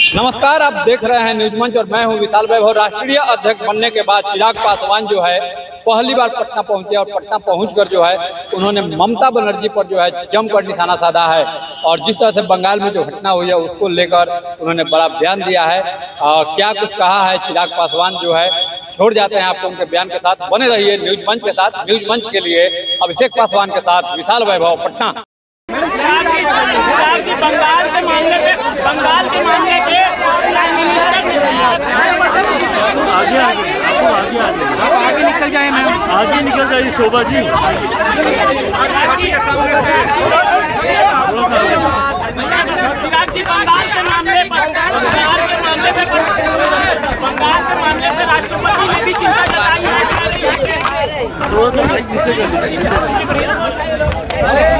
नमस्कार, आप देख रहे हैं न्यूज मंच और मैं हूं विशाल वैभव। राष्ट्रीय अध्यक्ष बनने के बाद चिराग पासवान जो है पहली बार पटना पहुंचे और पटना पहुंचकर जो है उन्होंने ममता बनर्जी पर जो है जमकर निशाना साधा है। और जिस तरह से बंगाल में जो घटना हुई है उसको लेकर उन्होंने बड़ा बयान दिया है। क्या कुछ कहा है चिराग पासवान जो है, छोड़ जाते हैं आपको उनके बयान के साथ। बने रहिए न्यूज मंच के साथ। न्यूज मंच के लिए अभिषेक पासवान के साथ विशाल वैभव, पटना। बंगाल के मामले के आगे निकल जाए मैम, आगे निकल जाइए शोभा जी। चिराग जी, बंगाल के मामले पे राष्ट्रपति ने भी चिंता जताई है।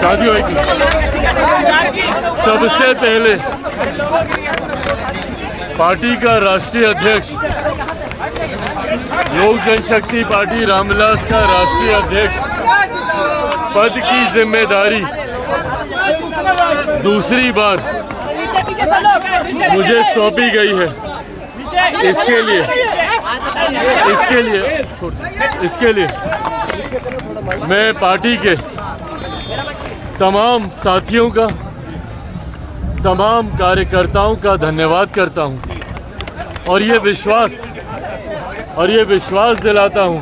शादी होगी। सबसे पहले पार्टी का राष्ट्रीय अध्यक्ष, लोक जनशक्ति पार्टी रामविलास का राष्ट्रीय अध्यक्ष पद की जिम्मेदारी दूसरी बार मुझे सौंपी गई है। इसके लिए मैं पार्टी के तमाम साथियों का, तमाम कार्यकर्ताओं का धन्यवाद करता हूं और ये विश्वास दिलाता हूं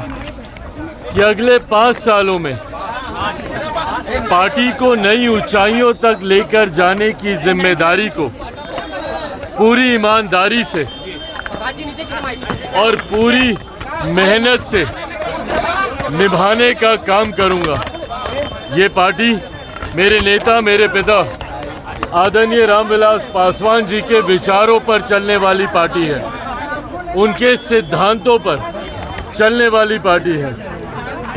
कि अगले 5 सालों में पार्टी को नई ऊंचाइयों तक लेकर जाने की जिम्मेदारी को पूरी ईमानदारी से और पूरी मेहनत से निभाने का काम करूंगा। ये पार्टी मेरे नेता, मेरे पिता आदरणीय रामविलास पासवान जी के विचारों पर चलने वाली पार्टी है, उनके सिद्धांतों पर चलने वाली पार्टी है।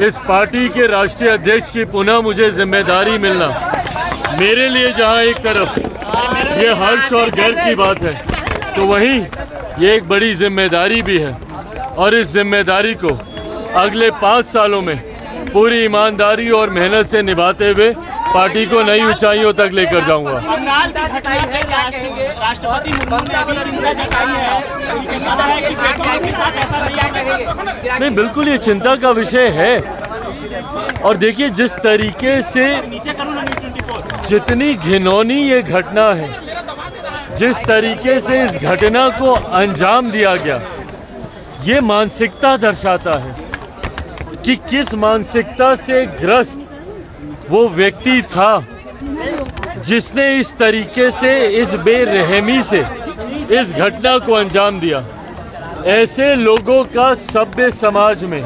इस पार्टी के राष्ट्रीय अध्यक्ष की पुनः मुझे जिम्मेदारी मिलना मेरे लिए जहां एक तरफ ये हर्ष और गर्व की बात है, तो वहीं ये एक बड़ी जिम्मेदारी भी है। और इस जिम्मेदारी को अगले 5 सालों में पूरी ईमानदारी और मेहनत से निभाते हुए पार्टी को नई ऊंचाइयों तक लेकर जाऊंगा। नहीं, बिल्कुल ये चिंता का विषय है। और देखिए, जिस तरीके से जितनी घिनौनी ये घटना है, जिस तरीके से इस घटना को अंजाम दिया गया, ये मानसिकता दर्शाता है कि किस मानसिकता से ग्रस्त वो व्यक्ति था जिसने इस तरीके से, इस बेरहमी से इस घटना को अंजाम दिया। ऐसे लोगों का सभ्य समाज में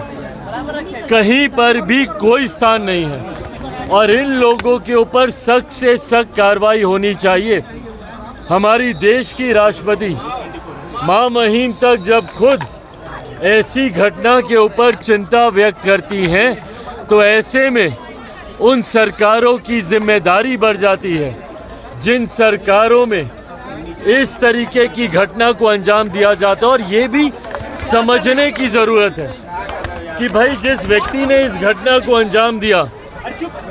कहीं पर भी कोई स्थान नहीं है और इन लोगों के ऊपर सख्त से सख्त कार्रवाई होनी चाहिए। हमारी देश की राष्ट्रपति मां महिम तक जब खुद ऐसी घटना के ऊपर चिंता व्यक्त करती हैं, तो ऐसे में उन सरकारों की जिम्मेदारी बढ़ जाती है जिन सरकारों में इस तरीके की घटना को अंजाम दिया जाता है। और ये भी समझने की ज़रूरत है कि भाई, जिस व्यक्ति ने इस घटना को अंजाम दिया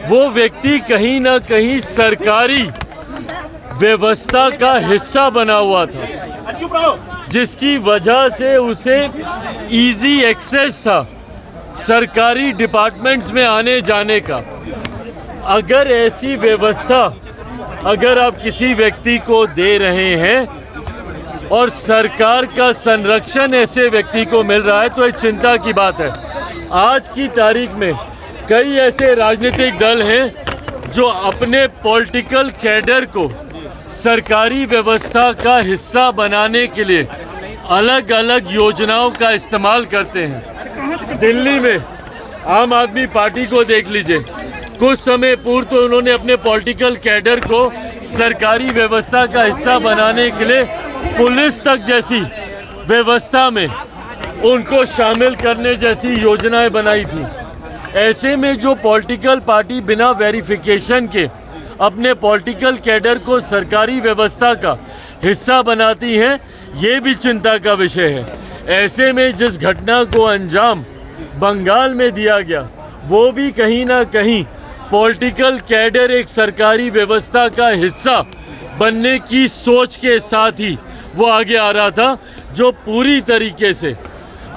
वो व्यक्ति कहीं ना कहीं सरकारी व्यवस्था का हिस्सा बना हुआ था, जिसकी वजह से उसे इजी एक्सेस था सरकारी डिपार्टमेंट्स में आने जाने का। अगर ऐसी व्यवस्था अगर आप किसी व्यक्ति को दे रहे हैं और सरकार का संरक्षण ऐसे व्यक्ति को मिल रहा है, तो ये चिंता की बात है। आज की तारीख में कई ऐसे राजनीतिक दल हैं जो अपने पॉलिटिकल कैडर को सरकारी व्यवस्था का हिस्सा बनाने के लिए अलग अलग योजनाओं का इस्तेमाल करते हैं। दिल्ली में आम आदमी पार्टी को देख लीजिए, कुछ समय पूर्व तो उन्होंने अपने पॉलिटिकल कैडर को सरकारी व्यवस्था का हिस्सा बनाने के लिए पुलिस तक जैसी व्यवस्था में उनको शामिल करने जैसी योजनाएं बनाई थी। ऐसे में जो पॉलिटिकल पार्टी बिना वेरिफिकेशन के अपने पॉलिटिकल कैडर को सरकारी व्यवस्था का हिस्सा बनाती हैं, ये भी चिंता का विषय है। ऐसे में जिस घटना को अंजाम बंगाल में दिया गया, वो भी कहीं ना कहीं पॉलिटिकल कैडर एक सरकारी व्यवस्था का हिस्सा बनने की सोच के साथ ही वो आगे आ रहा था, जो पूरी तरीके से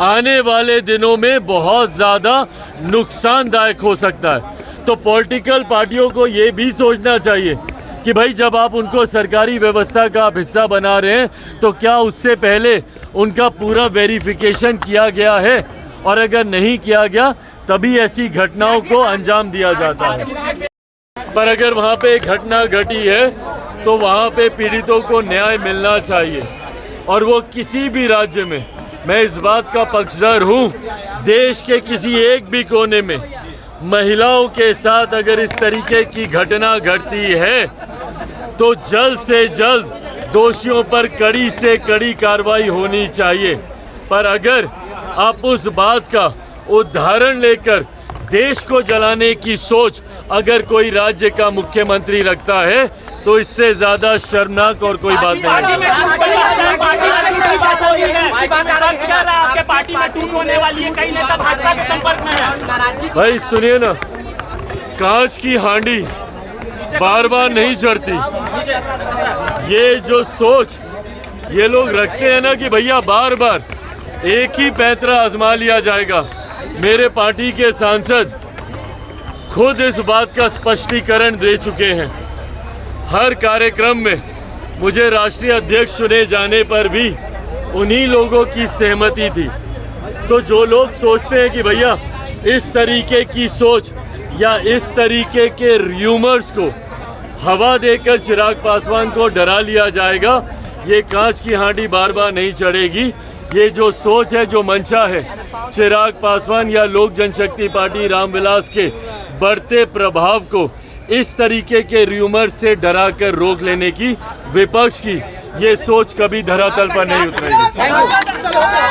आने वाले दिनों में बहुत ज़्यादा नुकसानदायक हो सकता है। तो पॉलिटिकल पार्टियों को ये भी सोचना चाहिए कि भाई जब आप उनको सरकारी व्यवस्था का आप हिस्सा बना रहे हैं तो क्या उससे पहले उनका पूरा वेरिफिकेशन किया गया है, और अगर नहीं किया गया तभी ऐसी घटनाओं को अंजाम दिया जाता है। पर अगर वहाँ पे एक घटना घटी है तो वहाँ पे पीड़ितों को न्याय मिलना चाहिए, और वो किसी भी राज्य में, मैं इस बात का पक्षधर हूँ, देश के किसी एक भी कोने में महिलाओं के साथ अगर इस तरीके की घटना घटती है तो जल्द से जल्द दोषियों पर कड़ी से कड़ी कार्रवाई होनी चाहिए। पर अगर आप उस बात का उदाहरण लेकर देश को जलाने की सोच अगर कोई राज्य का मुख्यमंत्री रखता है तो इससे ज्यादा शर्मनाक और कोई बात नहीं है। आपके पार्टी में टूट होने वाली है, कई नेता भाजपा के संपर्क में है। भाई सुनिए ना, कांच की हांडी बार बार नहीं चढ़ती। ये जो सोच ये लोग रखते हैं ना कि भैया बार बार एक ही पैंतरा आजमा लिया जाएगा, मेरे पार्टी के सांसद खुद इस बात का स्पष्टीकरण दे चुके हैं। हर कार्यक्रम में मुझे राष्ट्रीय अध्यक्ष चुने जाने पर भी उन्हीं लोगों की सहमति थी। तो जो लोग सोचते हैं कि भैया इस तरीके की सोच या इस तरीके के र्यूमर्स को हवा देकर चिराग पासवान को डरा लिया जाएगा, ये कांच की हांडी बार बार नहीं चढ़ेगी। ये जो सोच है, जो मंशा है चिराग पासवान या लोक जनशक्ति पार्टी रामविलास के बढ़ते प्रभाव को इस तरीके के र्यूमर से डरा कर रोक लेने की, विपक्ष की ये सोच कभी धरातल पर नहीं उतरेगी।